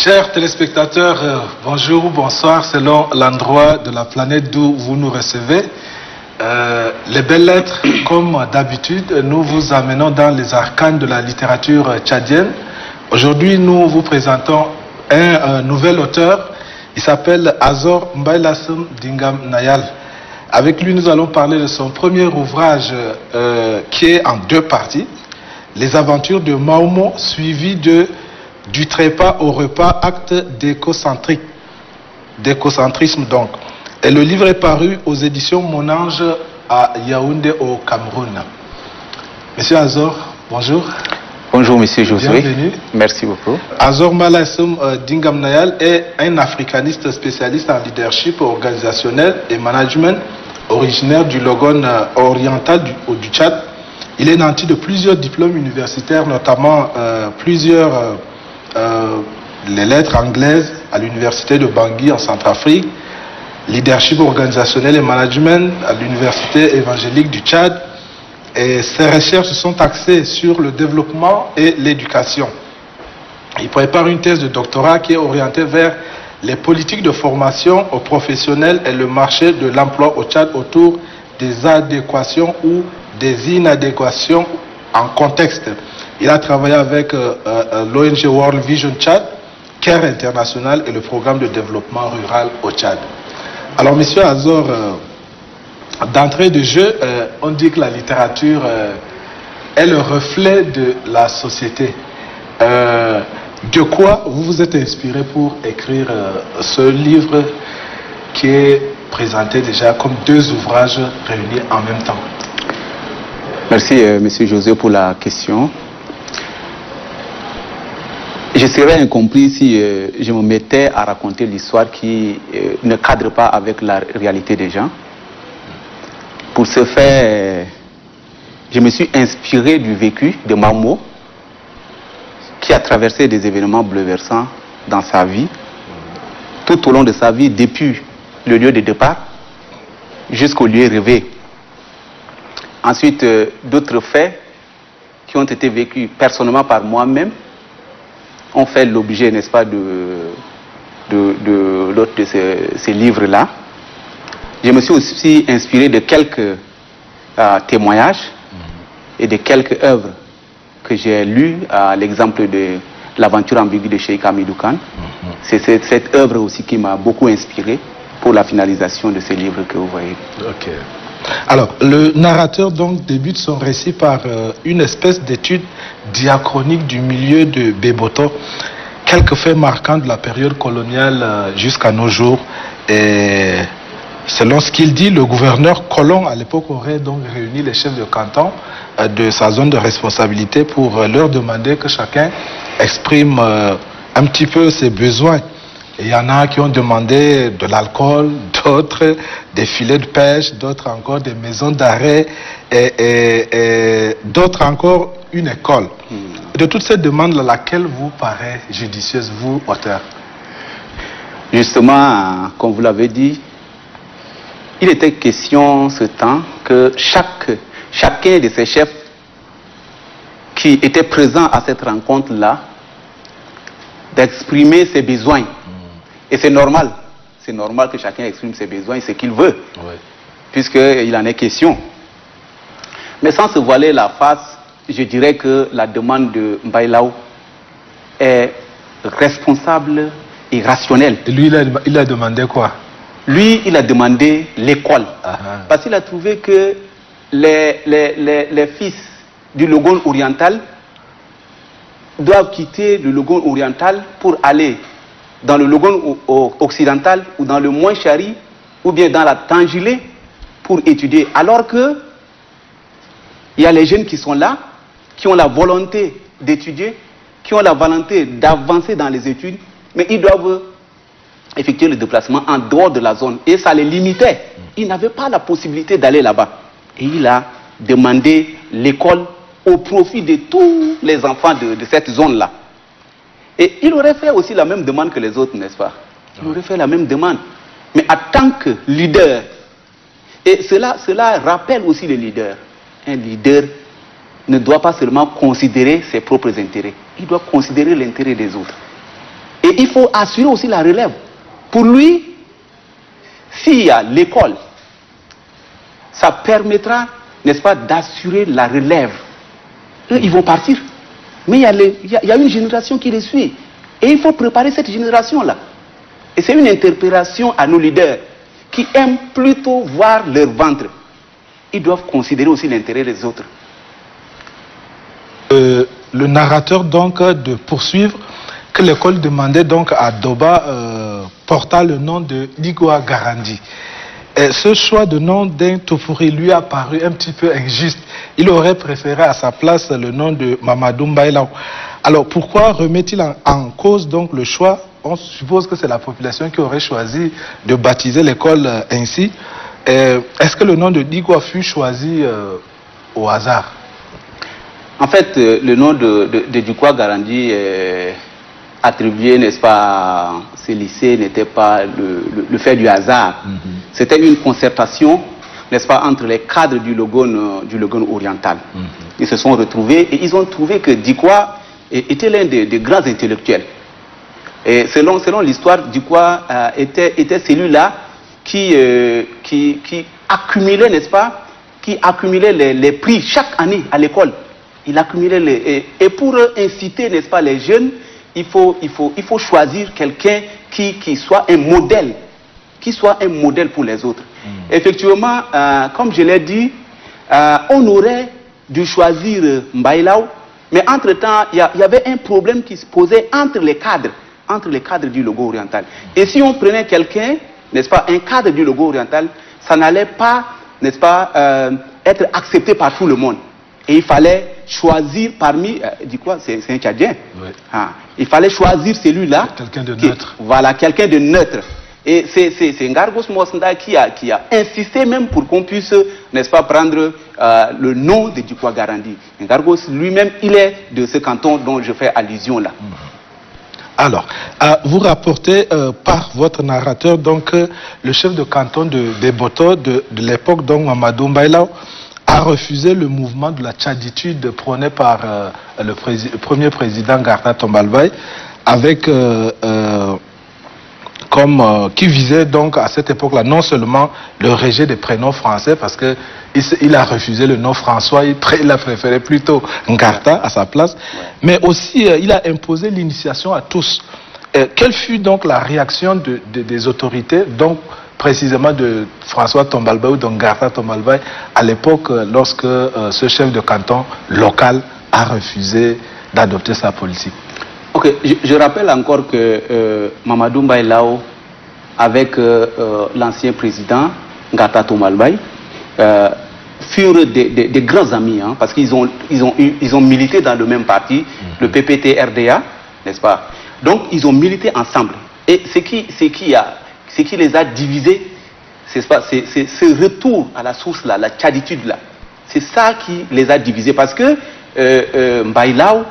Chers téléspectateurs, bonjour ou bonsoir selon l'endroit de la planète d'où vous nous recevez. Les belles lettres, comme d'habitude, nous vous amenons dans les arcanes de la littérature tchadienne. Aujourd'hui, nous vous présentons un nouvel auteur. Il s'appelle Azor Mbailassem Dingam Nayal. Avec lui, nous allons parler de son premier ouvrage qui est en deux parties. Les aventures de Maomo, suivi du trépas au repas, acte d'écocentrisme donc. Et le livre est paru aux éditions Monange à Yaoundé au Cameroun. Monsieur Azor, bonjour. Bonjour Monsieur Josué. Bienvenue. Merci beaucoup. Azor Mbailassem Dingam Nayal est un africaniste spécialiste en leadership organisationnel et management, originaire du Logone oriental du Tchad. Il est nanti de plusieurs diplômes universitaires, notamment les lettres anglaises à l'université de Bangui en Centrafrique, leadership organisationnel et management à l'université évangélique du Tchad. Et ses recherches sont axées sur le développement et l'éducation. Il prépare une thèse de doctorat qui est orientée vers les politiques de formation aux professionnels et le marché de l'emploi au Tchad autour des adéquations ou des inadéquations en contexte. Il a travaillé avec l'ONG World Vision Tchad, CARE International et le programme de développement rural au Tchad. Alors, monsieur Azor, d'entrée de jeu, on dit que la littérature est le reflet de la société. De quoi vous vous êtes inspiré pour écrire ce livre qui est présenté déjà comme deux ouvrages réunis en même temps? Merci Monsieur José pour la question. Je serais incompris si je me mettais à raconter l'histoire qui ne cadre pas avec la réalité des gens. Pour ce faire, je me suis inspiré du vécu de Maomo, qui a traversé des événements bouleversants dans sa vie, tout au long de sa vie, depuis le lieu de départ jusqu'au lieu rêvé. Ensuite, d'autres faits qui ont été vécus personnellement par moi-même ont fait l'objet, n'est-ce pas, de l'autre de ces livres-là. Je me suis aussi inspiré de quelques témoignages et de quelques œuvres que j'ai lues, à l'exemple de l'aventure ambiguë de Cheikh Hamidou Kane. C'est cette œuvre aussi qui m'a beaucoup inspiré pour la finalisation de ces livres que vous voyez. Ok. Alors, le narrateur donc débute son récit par une espèce d'étude diachronique du milieu de Beboto, quelques faits marquants de la période coloniale jusqu'à nos jours. Et selon ce qu'il dit, le gouverneur Colomb à l'époque aurait donc réuni les chefs de canton de sa zone de responsabilité pour leur demander que chacun exprime un petit peu ses besoins. Il y en a qui ont demandé de l'alcool, d'autres des filets de pêche, d'autres encore des maisons d'arrêt et d'autres encore une école. De toutes ces demandes, laquelle vous paraît judicieuse, vous, auteur? Justement, comme vous l'avez dit, il était question ce temps que chacun de ces chefs qui étaient présents à cette rencontre-là d'exprimer ses besoins. Et c'est normal que chacun exprime ses besoins et ce qu'il veut, oui, puisqu'il en est question. Mais sans se voiler la face, je dirais que la demande de Mbailassem est responsable et rationnelle. Et lui, il a demandé quoi? Lui, il a demandé l'école. Parce qu'il a trouvé que les fils du Logone oriental doivent quitter le Logone oriental pour aller dans le Logone occidental ou dans le Moinchari ou bien dans la Tangilé pour étudier. Alors que il y a les jeunes qui sont là, qui ont la volonté d'étudier, qui ont la volonté d'avancer dans les études, mais ils doivent effectuer le déplacement en dehors de la zone. Et ça les limitait. Ils n'avaient pas la possibilité d'aller là-bas. Et il a demandé l'école au profit de tous les enfants de cette zone-là. Et il aurait fait aussi la même demande que les autres, n'est-ce pas? Il aurait fait la même demande. Mais en tant que leader, et cela rappelle aussi le leader. Un leader ne doit pas seulement considérer ses propres intérêts, il doit considérer l'intérêt des autres. Et il faut assurer aussi la relève. Pour lui, s'il y a l'école, ça permettra, n'est-ce pas, d'assurer la relève. Eux, ils vont partir. Mais il y a une génération qui les suit. Et il faut préparer cette génération-là. Et c'est une interpellation à nos leaders qui aiment plutôt voir leur ventre. Ils doivent considérer aussi l'intérêt des autres. Le narrateur donc de poursuivre que l'école demandait donc à Doba porta le nom de Digwa Garandi. Et ce choix de nom d'un Tofuri lui a paru un petit peu injuste. Il aurait préféré à sa place le nom de Mamadou Mbaïlaou. Alors pourquoi remet-il en cause donc le choix? On suppose que c'est la population qui aurait choisi de baptiser l'école ainsi. Est-ce que le nom de Digwa fut choisi au hasard? En fait, le nom de Digwa Garandi attribué, n'est-ce pas, à ce lycée n'était pas le fait du hasard. C'était une concertation, n'est-ce pas, entre les cadres du Logone oriental. Ils se sont retrouvés et ils ont trouvé que Digwa était l'un des grands intellectuels. Et selon l'histoire, Digwa était celui-là qui accumulait, n'est-ce pas, qui accumulait les prix chaque année à l'école. Il accumulait et pour inciter, n'est-ce pas, les jeunes, il faut choisir quelqu'un qui soit un modèle, pour les autres. Effectivement, comme je l'ai dit, on aurait dû choisir Mbaïlaou, mais entre-temps, il y avait un problème qui se posait entre les cadres du Logo oriental. Et si on prenait quelqu'un, n'est-ce pas, un cadre du Logo oriental, ça n'allait pas, n'est-ce pas, être accepté par tout le monde. Et il fallait choisir parmi, c'est un Tchadien. Oui. Il fallait choisir celui-là. Quelqu'un de neutre. Voilà, quelqu'un de neutre. Et c'est Ngargos Mosnda qui a insisté même pour qu'on puisse, n'est-ce pas, prendre le nom de Digwa Garandi. Ngargos lui-même, il est de ce canton dont je fais allusion là. Alors, vous rapportez par votre narrateur donc le chef de canton de Beboto de l'époque, donc Mamadou Mbaïlaou, a refusé le mouvement de la tchaditude prôné par le premier président Garta Tombalbaye, avec qui visait donc à cette époque-là non seulement le rejet des prénoms français, parce que il a refusé le nom François, il a préféré plutôt Ngarta à sa place, mais aussi il a imposé l'initiation à tous. Quelle fut donc la réaction des autorités, donc précisément de François Tombalbaye ou de Ngarta Tombalbaye à l'époque lorsque ce chef de canton local a refusé d'adopter sa politique? Ok, je rappelle encore que Mamadou Mbaïlaou, avec l'ancien président Ngarta Tombalbaye, furent des grands amis, hein, parce qu'ils ont milité dans le même parti, le PPT-RDA, n'est-ce pas? Donc ils ont milité ensemble. Et ce qui les a divisés, c'est ce retour à la source là, la tchaditude là. C'est ça qui les a divisés, parce que Mbaïlaou,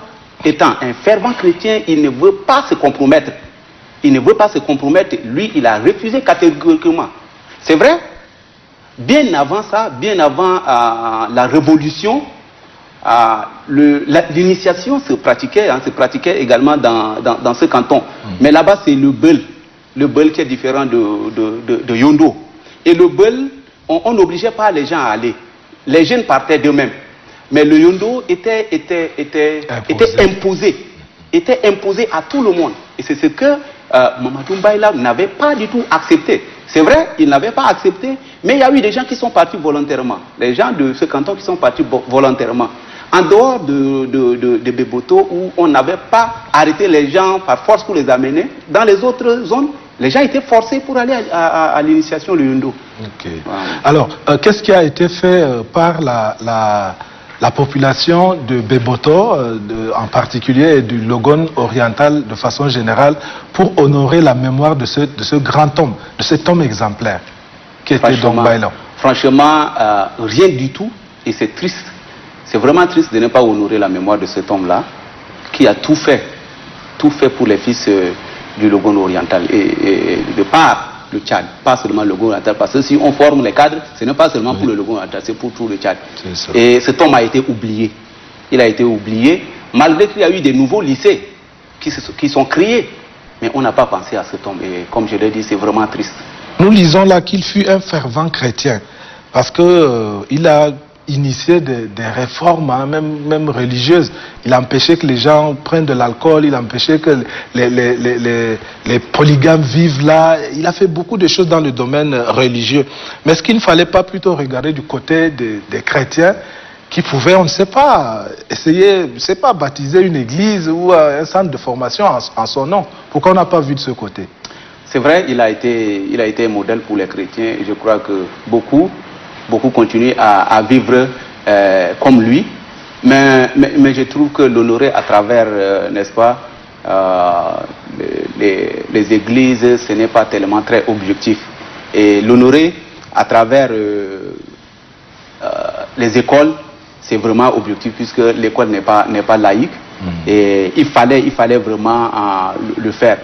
étant un fervent chrétien, il ne veut pas se compromettre. Lui, il a refusé catégoriquement. C'est vrai, bien avant ça, bien avant la révolution, l'initiation se pratiquait également dans ce canton. Mais là-bas, c'est le Beul qui est différent de Yondo. Et le Beul, on n'obligeait pas les gens à aller. Les jeunes partaient d'eux-mêmes. Mais le Yondo était imposé à tout le monde. Et c'est ce que Mamadou Mbaïlaou n'avait pas du tout accepté. C'est vrai, il n'avait pas accepté, mais il y a eu des gens qui sont partis volontairement. Les gens de ce canton qui sont partis volontairement. En dehors de Beboto, où on n'avait pas arrêté les gens par force pour les amener, dans les autres zones, les gens étaient forcés pour aller à l'initiation du Yondo. Okay. Voilà. Alors, qu'est-ce qui a été fait par la population de Beboto, en particulier, et du Logone oriental de façon générale, pour honorer la mémoire de ce grand homme, de cet homme exemplaire, qui était donc Mbaïlaou? Franchement, rien du tout, et c'est triste. C'est vraiment triste de ne pas honorer la mémoire de cet homme-là, qui a tout fait pour les fils du Logone oriental, et de par le Tchad, pas seulement le Logone oriental, parce que si on forme les cadres, ce n'est pas seulement pour le Logone oriental, c'est pour tout le Tchad. Et cet homme a été oublié. Il a été oublié, malgré qu'il y a eu des nouveaux lycées qui sont créés Mais on n'a pas pensé à cet homme. Et comme je l'ai dit, c'est vraiment triste. Nous lisons là qu'il fut un fervent chrétien, parce que il a initié des réformes, hein, même religieuses. Il a empêché que les gens prennent de l'alcool, il a empêché que les polygames vivent là. Il a fait beaucoup de choses dans le domaine religieux. Mais est-ce qu'il ne fallait pas plutôt regarder du côté des chrétiens qui pouvaient, on ne sait pas, essayer, je ne sais pas, baptiser une église ou un centre de formation en son nom? Pourquoi on n'a pas vu de ce côté? C'est vrai, il a été un modèle pour les chrétiens et je crois que beaucoup continuent à vivre comme lui. Mais je trouve que l'honorer à travers, n'est-ce pas, les églises, ce n'est pas tellement très objectif. Et l'honorer à travers les écoles, c'est vraiment objectif puisque l'école n'est pas laïque. Et il fallait vraiment le faire.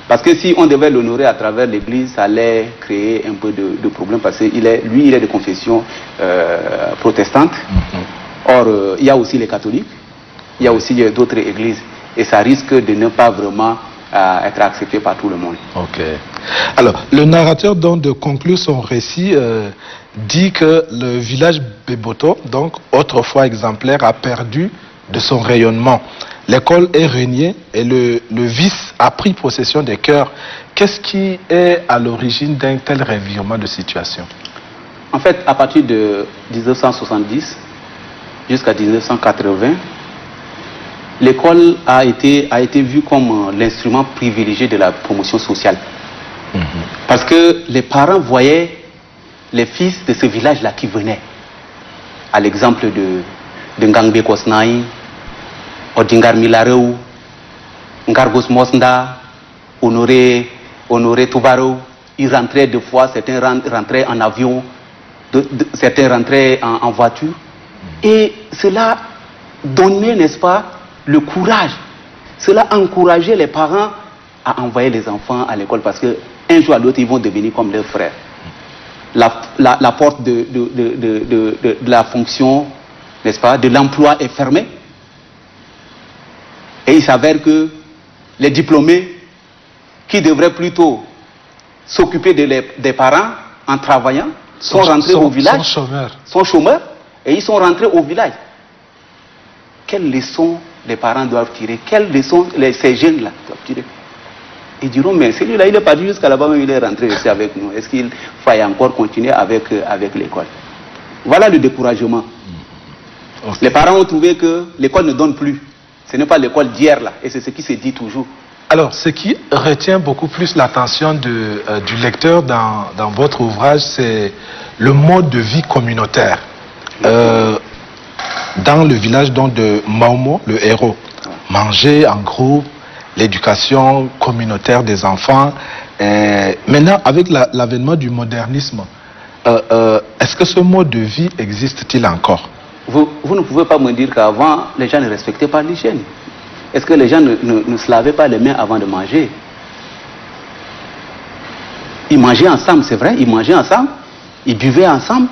Parce que si on devait l'honorer à travers l'église, ça allait créer un peu de problème parce qu'il est de confession protestante. Or, il y a aussi les catholiques, il y a aussi d'autres églises. Et ça risque de ne pas vraiment être accepté par tout le monde. Ok. Alors, le narrateur, donc, de conclure son récit, dit que le village Beboto, donc autrefois exemplaire, a perdu de son rayonnement. L'école est régnée et le vice a pris possession des cœurs. Qu'est-ce qui est à l'origine d'un tel revirement de situation? En fait, à partir de 1970 jusqu'à 1980, l'école a été vue comme l'instrument privilégié de la promotion sociale. Parce que les parents voyaient les fils de ce village-là qui venaient. À l'exemple de Ngangbe Kosnaï, Odingar Milareu, Ngargos Mosnda, Honoré Toubarou. Ils rentraient deux fois, certains rentraient en avion, certains rentraient en voiture. Et cela donnait, n'est-ce pas, le courage. Cela encourageait les parents à envoyer les enfants à l'école parce qu'un jour à l'autre, ils vont devenir comme leurs frères. La porte de la fonction, n'est-ce pas, de l'emploi est fermée. Et il s'avère que les diplômés qui devraient plutôt s'occuper des parents en travaillant sont rentrés au village, sont chômeurs, et ils sont rentrés au village. Quelles leçons les parents doivent tirer? Quelles leçons ces jeunes-là doivent tirer? Ils diront, mais celui-là, il est parti jusqu'à là-bas, mais il est rentré aussi avec nous. Est-ce qu'il faille encore continuer avec l'école? Voilà le découragement. Okay. Les parents ont trouvé que l'école ne donne plus. Ce n'est pas l'école d'hier là, et c'est ce qui se dit toujours. Alors, ce qui retient beaucoup plus l'attention du lecteur dans votre ouvrage, c'est le mode de vie communautaire. Dans le village donc, de Maomo, le héros, manger en groupe, l'éducation communautaire des enfants. Maintenant, avec l'avènement du modernisme, est-ce que ce mode de vie existe-t-il encore? Vous ne pouvez pas me dire qu'avant, les gens ne respectaient pas l'hygiène. Est-ce que les gens ne se lavaient pas les mains avant de manger? Ils mangeaient ensemble, c'est vrai, ils mangeaient ensemble, ils buvaient ensemble,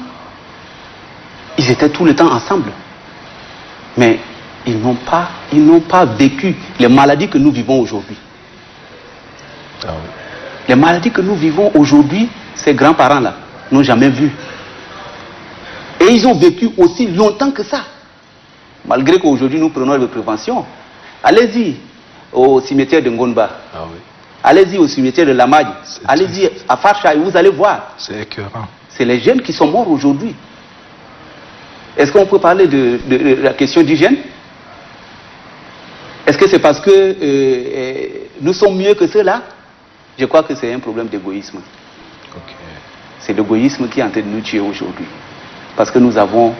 ils étaient tout le temps ensemble. Mais ils n'ont pas vécu les maladies que nous vivons aujourd'hui. Ah oui. Les maladies que nous vivons aujourd'hui, ces grands-parents-là n'ont jamais vu. Et ils ont vécu aussi longtemps que ça. Malgré qu'aujourd'hui nous prenons des préventions. Allez-y au cimetière de Ngonba. Ah oui. Allez-y au cimetière de Lamadi. Allez-y à Farcha et vous allez voir. C'est écœurant. C'est les jeunes qui sont morts aujourd'hui. Est-ce qu'on peut parler de la question d'hygiène? Est-ce que c'est parce que nous sommes mieux que ceux-là? Je crois que c'est un problème d'égoïsme. Okay. C'est l'égoïsme qui est en train de nous tuer aujourd'hui. Parce que nous avons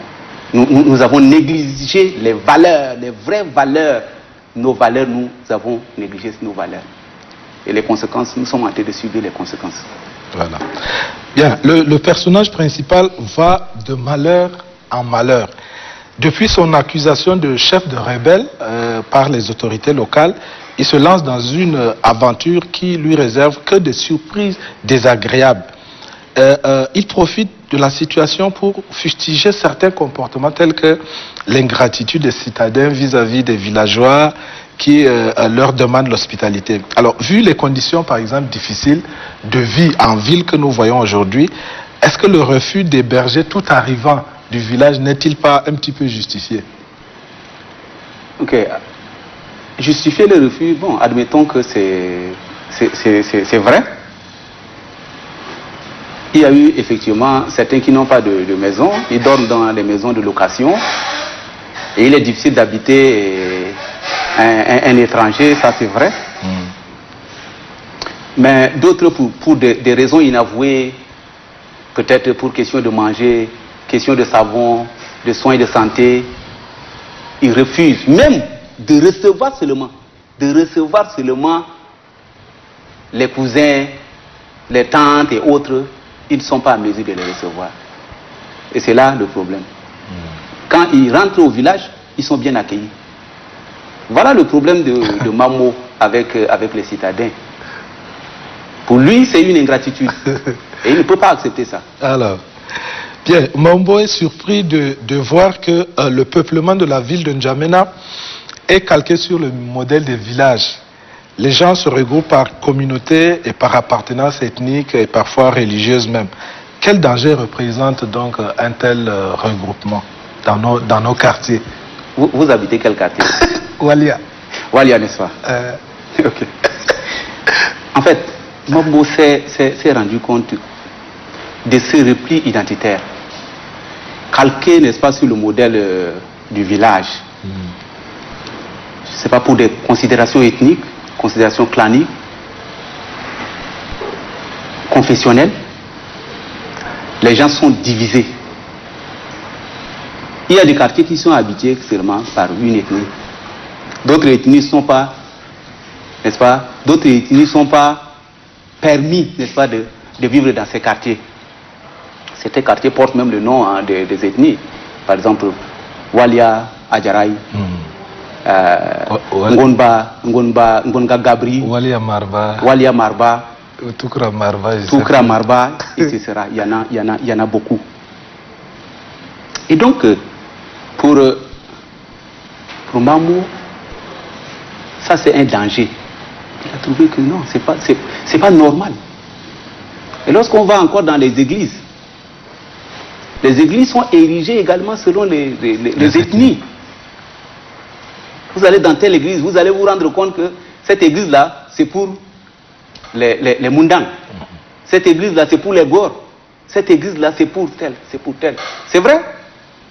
négligé les valeurs, les vraies valeurs. Nos valeurs, nous avons négligé nos valeurs. Et les conséquences, nous sommes en train de subir les conséquences. Voilà. Bien, le personnage principal va de malheur en malheur. Depuis son accusation de chef de rebelle par les autorités locales, il se lance dans une aventure qui lui réserve que des surprises désagréables. Il profite de la situation pour fustiger certains comportements tels que l'ingratitude des citadins vis-à-vis des villageois qui leur demandent l'hospitalité. Alors, vu les conditions, par exemple, difficiles de vie en ville que nous voyons aujourd'hui, est-ce que le refus d'héberger tout arrivant du village n'est-il pas un petit peu justifié? Ok. Justifier le refus, bon, admettons que c'est vrai. Il y a eu effectivement certains qui n'ont pas de maison, ils dorment dans les maisons de location et il est difficile d'habiter un étranger, ça c'est vrai. Mais d'autres pour des raisons inavouées, peut-être pour question de manger, question de savon, de soins de santé, ils refusent même de recevoir seulement les cousins, les tantes et autres. Ils ne sont pas en mesure de les recevoir. Et c'est là le problème. Quand ils rentrent au village, ils sont bien accueillis. Voilà le problème de Mamo avec les citadins. Pour lui, c'est une ingratitude. Et il ne peut pas accepter ça. Alors, bien, Mambo est surpris de voir que le peuplement de la ville de N'Djamena est calqué sur le modèle des villages. Les gens se regroupent par communauté et par appartenance ethnique et parfois religieuse même. Quel danger représente donc un tel regroupement dans nos quartiers? Vous habitez quel quartier? Walia. Walia, n'est-ce pas? Ok. En fait, Mambo s'est rendu compte de ce repli identitaire, calqué, n'est-ce pas, sur le modèle du village. C'est pas pour des considérations ethniques, considérations claniques, confessionnelles. Les gens sont divisés. Il y a des quartiers qui sont habités seulement par une ethnie. D'autres ethnies ne sont pas, n'est-ce pas, d'autres ethnies ne sont pas permis, n'est-ce pas, de vivre dans ces quartiers. Ces quartiers portent même le nom des ethnies. Par exemple, Walia, Adjaraï, Ngonga Gabri, Walia Marba, Toukra Marba, etc. Il y en a beaucoup. Et donc, pour Mamou, ça c'est un danger. Il a trouvé que non, c'est pas normal. Et lorsqu'on va encore dans les églises sont érigées également selon les ethnies. Vous allez dans telle église, vous allez vous rendre compte que cette église-là, c'est pour les Mundang. Cette église-là, c'est pour les Gor. Cette église-là, c'est pour tel, c'est pour tel. C'est vrai,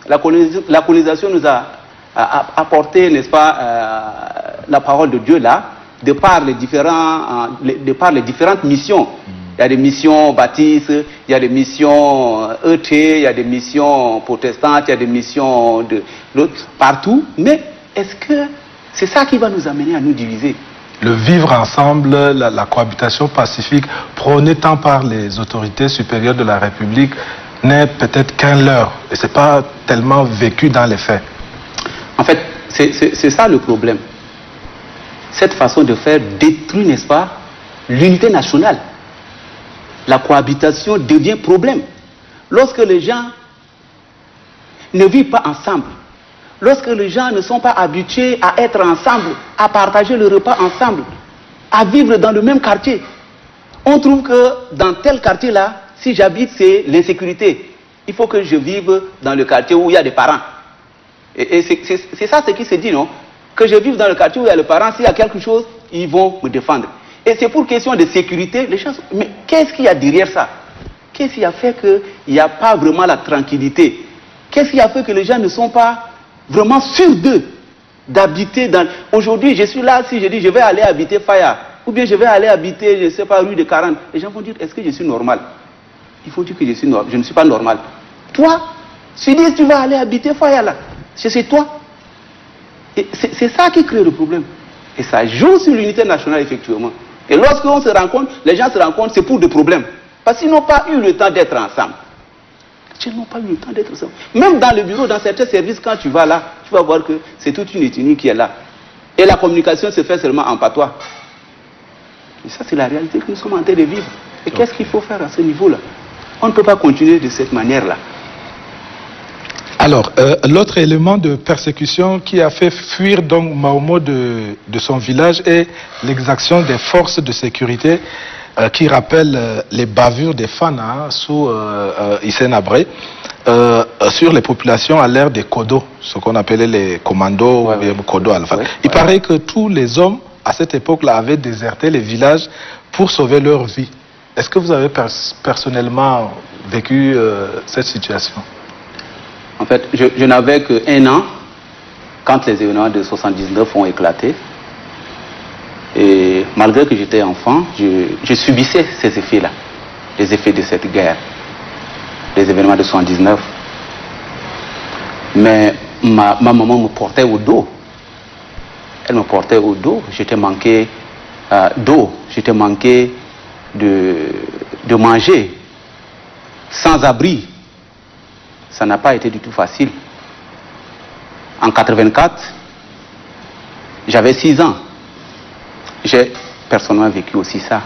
la colonisation nous a apporté, n'est-ce pas, la parole de Dieu là, de par les différentes missions. Il y a des missions baptistes, il y a des missions ET, il y a des missions protestantes, il y a des missions de l'autre, partout. Mais est-ce que c'est ça qui va nous amener à nous diviser? Le vivre ensemble, la cohabitation pacifique, prônée tant par les autorités supérieures de la République, n'est peut-être qu'un leurre. Et ce n'est pas tellement vécu dans les faits. En fait, c'est ça le problème. Cette façon de faire détruit, n'est-ce pas, l'unité nationale. La cohabitation devient problème. Lorsque les gens ne vivent pas ensemble, lorsque les gens ne sont pas habitués à être ensemble, à partager le repas ensemble, à vivre dans le même quartier, on trouve que dans tel quartier-là, si j'habite, c'est l'insécurité. Il faut que je vive dans le quartier où il y a des parents. Et c'est ça ce qui se dit, non? Que je vive dans le quartier où il y a les parents, s'il y a quelque chose, ils vont me défendre. Et c'est pour question de sécurité, les gens... Mais qu'est-ce qu'il y a derrière ça? Qu'est-ce qui a fait qu'il n'y a pas vraiment la tranquillité? Qu'est-ce qui a fait que les gens ne sont pas vraiment sûrs d'eux, d'habiter dans... Aujourd'hui, je suis là, si je dis je vais aller habiter Faya, ou bien je vais aller habiter, je ne sais pas, rue de 40, les gens vont dire, est-ce que je suis normal? Il faut dire que je ne suis pas normal. Toi, tu dis tu vas aller habiter Faya là, c'est toi. C'est ça qui crée le problème. Et ça joue sur l'unité nationale, effectivement. Et lorsqu'on se rend compte, les gens se rendent compte, c'est pour des problèmes. Parce qu'ils n'ont pas eu le temps d'être ensemble. Ils n'ont pas eu le temps d'être ensemble. Même dans le bureau, dans certains services, quand tu vas là, tu vas voir que c'est toute une ethnie qui est là. Et la communication se fait seulement en patois. Et ça, c'est la réalité que nous sommes en train de vivre. Et qu'est-ce qu'il faut faire à ce niveau-là? On ne peut pas continuer de cette manière-là. Alors, l'autre élément de persécution qui a fait fuir donc Mahomo de son village est l'exaction des forces de sécurité qui rappellent les bavures des Fana sous Hissène Habré sur les populations à l'ère des Kodo, ce qu'on appelait les commandos ou bien Kodo Alpha. Il paraît que tous les hommes à cette époque-là avaient déserté les villages pour sauver leur vie. Est-ce que vous avez personnellement vécu cette situation? En fait, je n'avais qu'1 an quand les événements de 79 ont éclaté. Et malgré que j'étais enfant, je subissais ces effets-là, les effets de cette guerre, les événements de 79. Mais ma maman me portait au dos. Elle me portait au dos. J'étais manqué d'eau, j'étais manqué de manger, sans abri. Ça n'a pas été du tout facile. En 84, j'avais 6 ans. J'ai personnellement vécu aussi ça.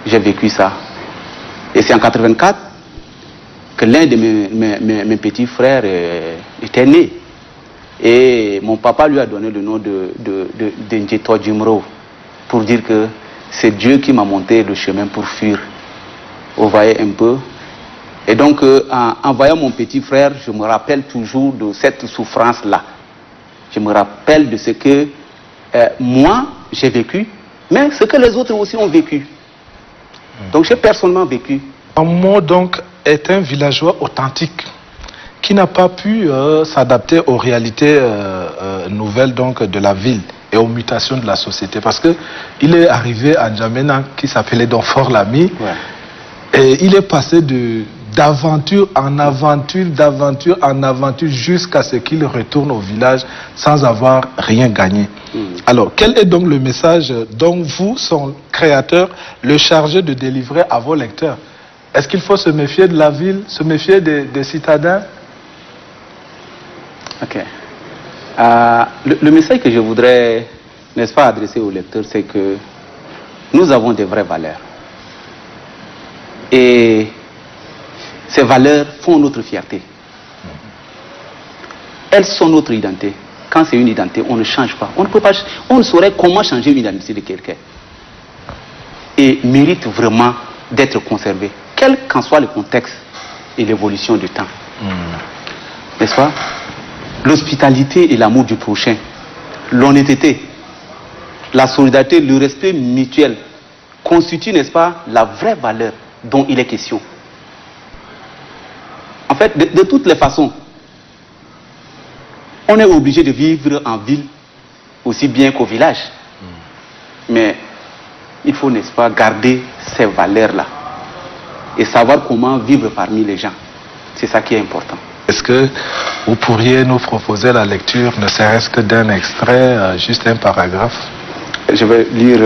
J'ai vécu ça. Et c'est en 84 que l'un de mes petits frères était né. Et mon papa lui a donné le nom de Njeto Jimro pour dire que c'est Dieu qui m'a monté le chemin pour fuir. Vous voyez un peu. Et donc, en voyant mon petit frère, je me rappelle toujours de cette souffrance-là. Je me rappelle de ce que moi, j'ai vécu, mais ce que les autres aussi ont vécu. Donc, j'ai personnellement vécu. Mahomo, donc, est un villageois authentique qui n'a pas pu s'adapter aux réalités nouvelles donc, de la ville et aux mutations de la société. Parce qu'il est arrivé à N'Djamena, qui s'appelait donc Fort Lamy, et il est passé d'aventure en aventure, d'aventure en aventure, jusqu'à ce qu'il retourne au village sans avoir rien gagné. Alors, quel est donc le message dont vous, son créateur, le chargé de délivrer à vos lecteurs? Est-ce qu'il faut se méfier de la ville, se méfier des citadins? Ok. Le message que je voudrais, n'est-ce pas, adresser aux lecteurs, c'est que nous avons des vraies valeurs. Et ces valeurs font notre fierté. Elles sont notre identité. Quand c'est une identité, on ne change pas. On ne peut pas, on ne saurait comment changer une identité de quelqu'un. Et mérite vraiment d'être conservé, quel qu'en soit le contexte et l'évolution du temps. N'est-ce pas? L'hospitalité et l'amour du prochain, l'honnêteté, la solidarité, le respect mutuel constituent, n'est-ce pas, la vraie valeur dont il est question. En fait, de toutes les façons, on est obligé de vivre en ville aussi bien qu'au village. Mais il faut, n'est-ce pas, garder ces valeurs-là et savoir comment vivre parmi les gens. C'est ça qui est important. Est-ce que vous pourriez nous proposer la lecture, ne serait-ce que d'un extrait, juste un paragraphe? Je vais lire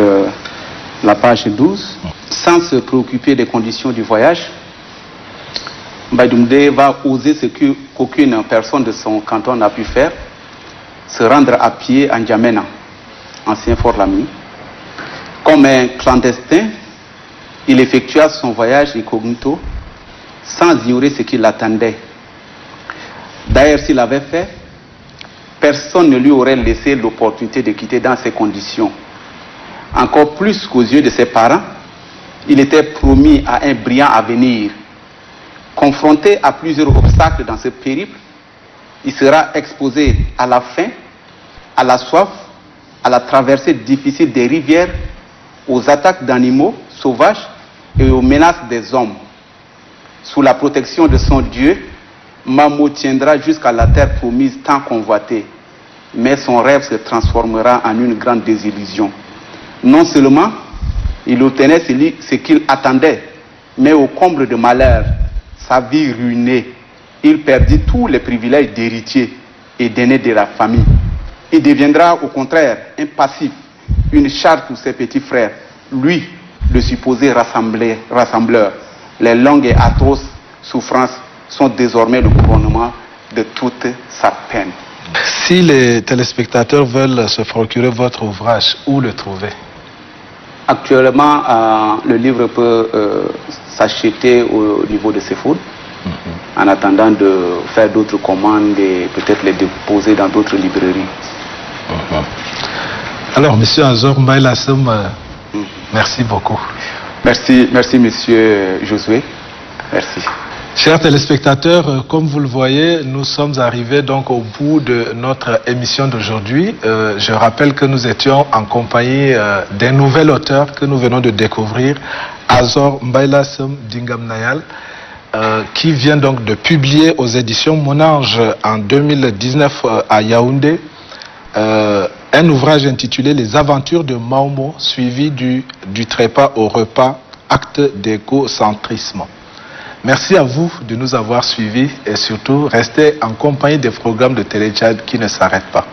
la page 12. Sans se préoccuper des conditions du voyage, Mbaye va oser ce qu'aucune personne de son canton n'a pu faire, se rendre à pied à N'Djamena, ancien Fort Lamy. Comme un clandestin, il effectua son voyage incognito sans ignorer ce qui l'attendait. D'ailleurs, s'il l'avait fait, personne ne lui aurait laissé l'opportunité de quitter dans ces conditions. Encore plus qu'aux yeux de ses parents, il était promis à un brillant avenir. Confronté à plusieurs obstacles dans ce périple, il sera exposé à la faim, à la soif, à la traversée difficile des rivières, aux attaques d'animaux sauvages et aux menaces des hommes. Sous la protection de son Dieu, Mahomo tiendra jusqu'à la terre promise tant convoitée, mais son rêve se transformera en une grande désillusion. Non seulement il obtenait ce qu'il attendait, mais au comble de malheur, sa vie ruinée, il perdit tous les privilèges d'héritier et d'aîné de la famille. Il deviendra au contraire un passif, une charge pour ses petits frères. Lui, le supposé rassembleur. Les longues et atroces souffrances sont désormais le couronnement de toute sa peine. Si les téléspectateurs veulent se procurer votre ouvrage, où le trouver? Actuellement, le livre peut s'acheter au niveau de Sefood, en attendant de faire d'autres commandes et peut-être les déposer dans d'autres librairies. Alors, Monsieur Azor Mbaïla Sam, merci beaucoup. Merci, Monsieur Josué. Merci. Chers téléspectateurs, comme vous le voyez, nous sommes arrivés donc au bout de notre émission d'aujourd'hui. Je rappelle que nous étions en compagnie d'un nouvel auteur que nous venons de découvrir, Azor Mbaïla Sam Dingamnayal, qui vient donc de publier aux éditions Monange en 2019 à Yaoundé un ouvrage intitulé Les aventures de Maomo, suivi du trépas au repas, acte d'écocentrisme. Merci à vous de nous avoir suivis et surtout restez en compagnie des programmes de Télé Tchad qui ne s'arrêtent pas.